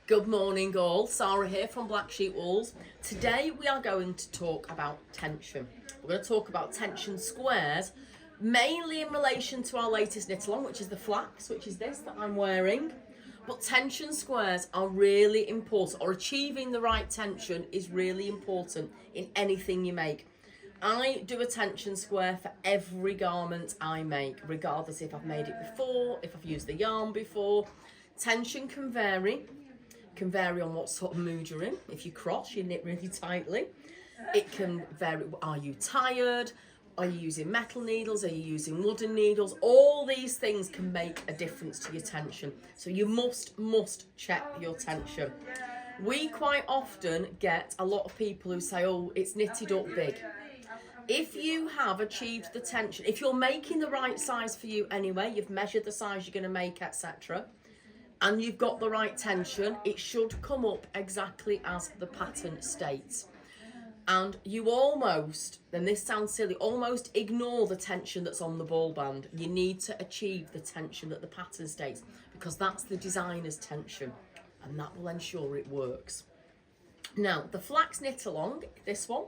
Good morning all, Sara here from Black Sheep Wools. Today we are going to talk about tension. We're going to talk about tension squares, mainly in relation to our latest knit along, which is the flax, which is this that I'm wearing. But tension squares are really important, or achieving the right tension is really important in anything you make. I do a tension square for every garment I make, regardless if I've made it before, if I've used the yarn before. Tension can vary on what sort of mood you're in. If you cross, you knit really tightly. It can vary, are you tired? Are you using metal needles? Are you using wooden needles? All these things can make a difference to your tension. So you must check your tension. We quite often get a lot of people who say, oh, it's knitted up big. If you have achieved the tension, if you're making the right size for you anyway, you've measured the size you're going to make, etc., and you've got the right tension, it should come up exactly as the pattern states. And you almost, and this sounds silly, almost ignore the tension that's on the ball band. You need to achieve the tension that the pattern states, because that's the designer's tension, and that will ensure it works. Now, the flax knit along, this one,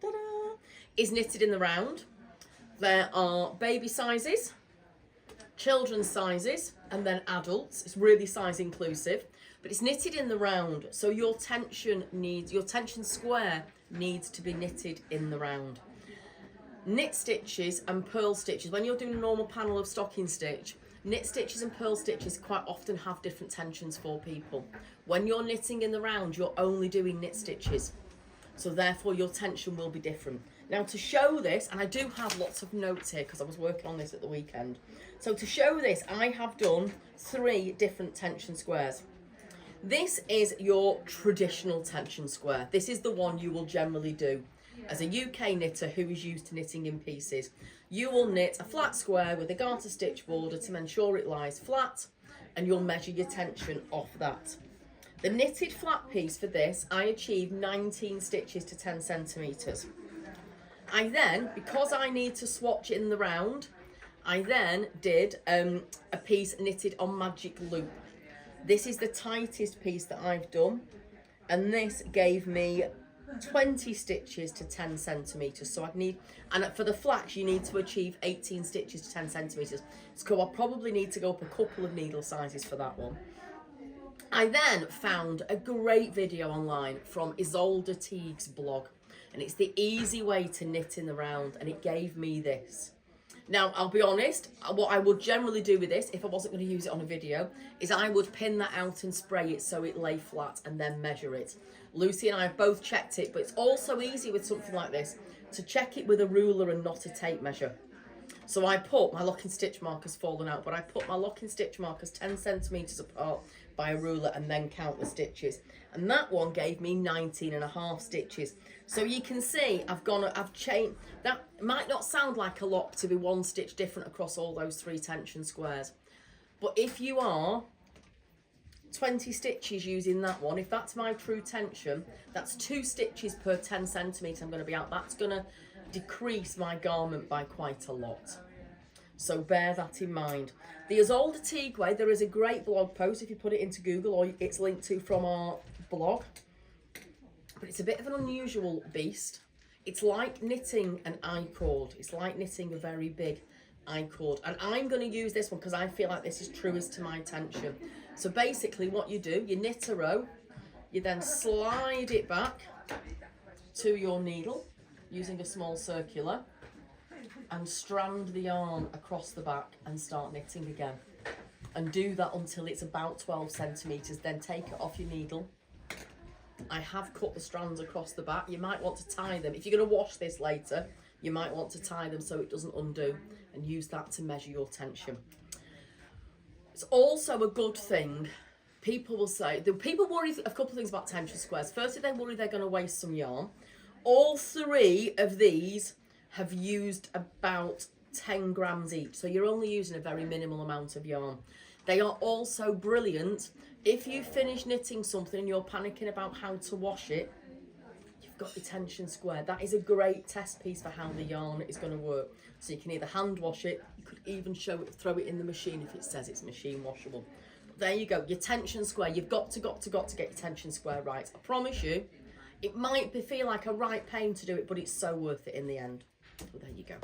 ta-da, is knitted in the round. There are baby sizes, children's sizes, and then adults. It's really size inclusive, but it's knitted in the round, so your tension square needs to be knitted in the round. Knit stitches and purl stitches, when you're doing a normal panel of stocking stitch, knit stitches and purl stitches quite often have different tensions for people. When you're knitting in the round, you're only doing knit stitches, so therefore your tension will be different. Now, to show this, and I do have lots of notes here because I was working on this at the weekend. So to show this, I have done 3 different tension squares. This is your traditional tension square. This is the one you will generally do. As a UK knitter who is used to knitting in pieces, you will knit a flat square with a garter stitch border to ensure it lies flat, and you'll measure your tension off that. The knitted flat piece for this, I achieved 19 stitches to 10 centimetres. I then, because I need to swatch in the round, I then did a piece knitted on magic loop. This is the tightest piece that I've done, and this gave me 20 stitches to 10 centimetres. So I'd need, and for the flax you need to achieve 18 stitches to 10 centimetres. So I'll probably need to go up a couple of needle sizes for that one. I then found a great video online from Ysolda Teagues' blog, and it's the easy way to knit in the round, and it gave me this. Now, I'll be honest, what I would generally do with this, if I wasn't going to use it on a video, is I would pin that out and spray it so it lay flat and then measure it. Lucy and I have both checked it, but it's also easy with something like this to check it with a ruler and not a tape measure. So I put my lock and stitch markers fallen out, but I put my lock and stitch markers 10 centimetres apart by a ruler and then count the stitches. And that one gave me 19.5 stitches. So you can see I've changed. That might not sound like a lot to be 1 stitch different across all those 3 tension squares. But if you are 20 stitches using that one, if that's my true tension, that's 2 stitches per 10 centimetres I'm going to be out. That's going to decrease my garment by quite a lot. So bear that in mind. The Ysolda Teagues way, there is a great blog post if you put it into Google, or it's linked to from our blog. But it's a bit of an unusual beast. It's like knitting an I-cord. It's like knitting a very big I-cord. And I'm going to use this one because I feel like this is truest to my tension. So basically what you do, you knit a row, you then slide it back to your needle using a small circular, and strand the yarn across the back and start knitting again. And do that until it's about 12 centimetres, then take it off your needle. I have cut the strands across the back. You might want to tie them. If you're going to wash this later, you might want to tie them so it doesn't undo, and use that to measure your tension. It's also a good thing. People will say, people worry a couple of things about tension squares. Firstly, they worry they're going to waste some yarn. All 3 of these have used about 10 grams each, so you're only using a very minimal amount of yarn. They are also brilliant if you finish knitting something and you're panicking about how to wash it. You've got your tension square. That is a great test piece for how the yarn is going to work. So you can either hand wash it, you could even throw it in the machine if it says it's machine washable. there you go, your tension square. You've got to get your tension square right. I promise you, it might feel like a right pain to do it, but it's so worth it in the end. Well, there you go.